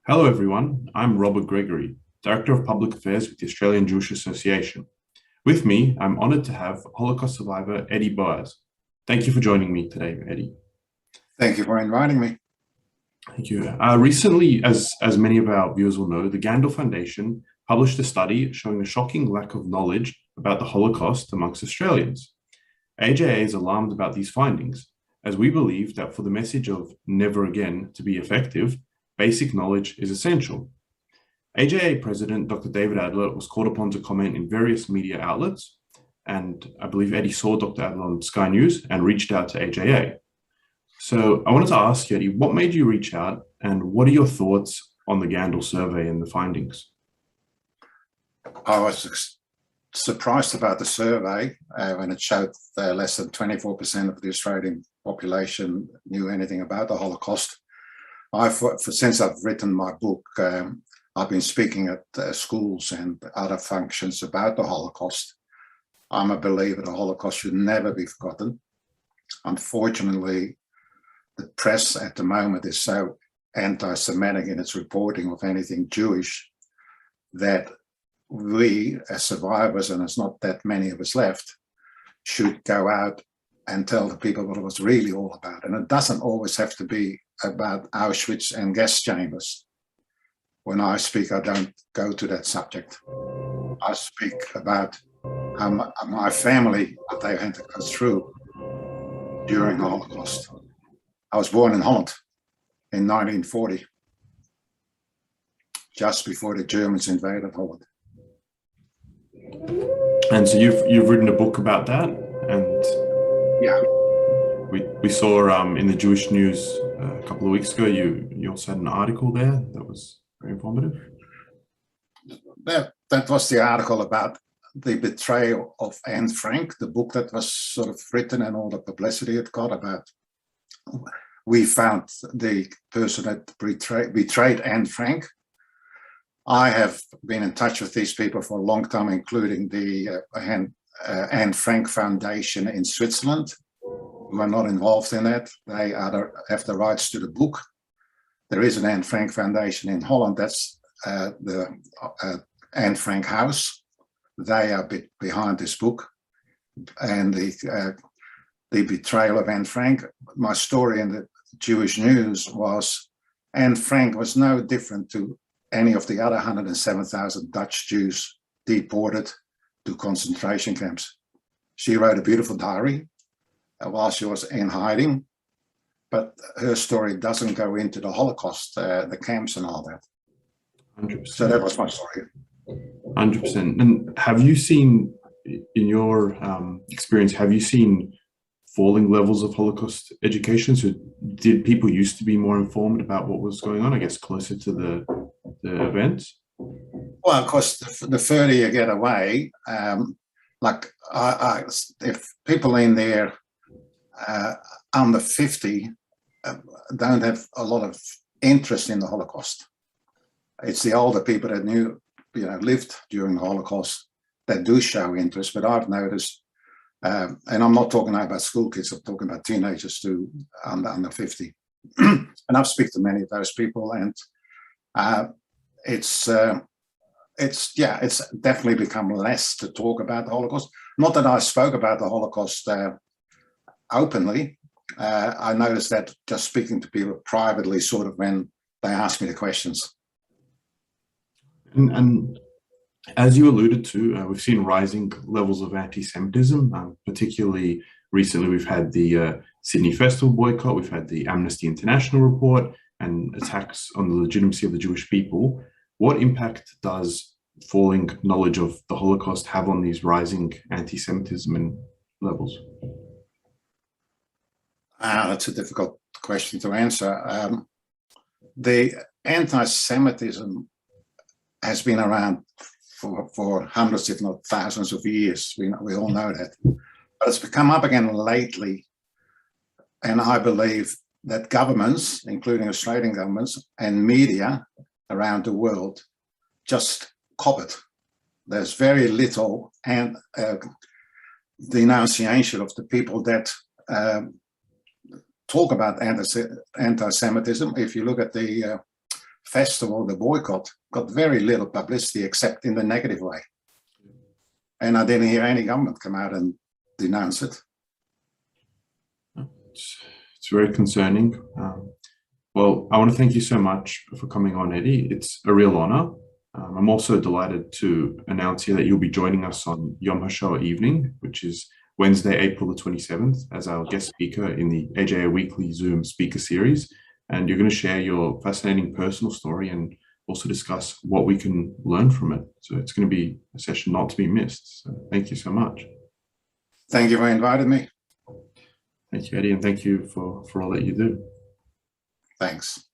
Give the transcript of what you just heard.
Hello, everyone. I'm Robert Gregory, Director of Public Affairs with the Australian Jewish Association. With me, I'm honored to have Holocaust survivor Eddy Boas. Thank you for joining me today, Eddy. Thank you for inviting me. Thank you. Recently, as many of our viewers will know, the Gandel Foundation published a study showing a shocking lack of knowledge about the Holocaust amongst Australians. AJA is alarmed about these findings, as we believe that for the message of never again to be effective, basic knowledge is essential. AJA President Dr. David Adler was called upon to comment in various media outlets, and I believe Eddy saw Dr. Adler on Sky News and reached out to AJA. So I wanted to ask you, Eddy, what made you reach out, and what are your thoughts on the Gandel survey and the findings? I was surprised about the survey when it showed that less than 24% of the Australian population knew anything about the Holocaust. Since I've written my book, I've been speaking at schools and other functions about the Holocaust. I'm a believer the Holocaust should never be forgotten. Unfortunately, the press at the moment is so anti-Semitic in its reporting of anything Jewish that we, as survivors, and there's not that many of us left, should go out and tell the people what it was really all about. And it doesn't always have to be about Auschwitz and gas chambers. When I speak, I don't go to that subject. I speak about how my family, what they had to go through during the Holocaust. I was born in Holland in 1940, just before the Germans invaded Holland. And so you've written a book about that, and yeah, we saw in the Jewish News a couple of weeks ago. You also had an article there that was very informative. That was the article about the betrayal of Anne Frank, the book that was sort of written and all the publicity it got about. We found the person that betrayed Anne Frank. I have been in touch with these people for a long time, including the Anne Frank Foundation in Switzerland, who are not involved in that. They have the rights to the book. There is an Anne Frank Foundation in Holland. That's the Anne Frank House. They are behind this book. And the betrayal of Anne Frank. My story in the Jewish News was Anne Frank was no different to any of the other 107,000 Dutch Jews deported to concentration camps. She wrote a beautiful diary while she was in hiding, but her story doesn't go into the Holocaust, the camps and all that. 100%. So that was my story. 100%. And have you seen, in your experience, have you seen falling levels of Holocaust education? So did people used to be more informed about what was going on, I guess, closer to the events? Well, of course, the further you get away, if people in there under 50 don't have a lot of interest in the Holocaust. It's the older people that lived during the Holocaust that do show interest. But I've noticed, and I'm not talking about school kids, I'm talking about teenagers too, under 50. And I've spoken to many of those people, and it's definitely become less to talk about the Holocaust. Not that I spoke about the Holocaust openly. I noticed that just speaking to people privately, sort of when they ask me the questions. And as you alluded to, we've seen rising levels of anti-Semitism, particularly recently. We've had the Sydney Festival boycott, we've had the Amnesty International report, and attacks on the legitimacy of the Jewish people. What impact does falling knowledge of the Holocaust have on these rising anti-Semitism and levels? That's a difficult question to answer. The anti-Semitism has been around for hundreds, if not thousands of years. We all know that. But it's come up again lately. And I believe that governments, including Australian governments and media around the world, just cop it. There's very little denunciation of the people that talk about anti-Semitism. If you look at the festival, the boycott, got very little publicity except in the negative way. And I didn't hear any government come out and denounce it. It's very concerning. Well, I want to thank you so much for coming on, Eddy. It's a real honor. I'm also delighted to announce here that you'll be joining us on Yom HaShoah evening, which is Wednesday, April the 27th, as our guest speaker in the AJA Weekly Zoom speaker series. And you're going to share your fascinating personal story and also discuss what we can learn from it. So it's going to be a session not to be missed. So thank you so much. Thank you for inviting me. Thank you, Eddy, and thank you for all that you do. Thanks.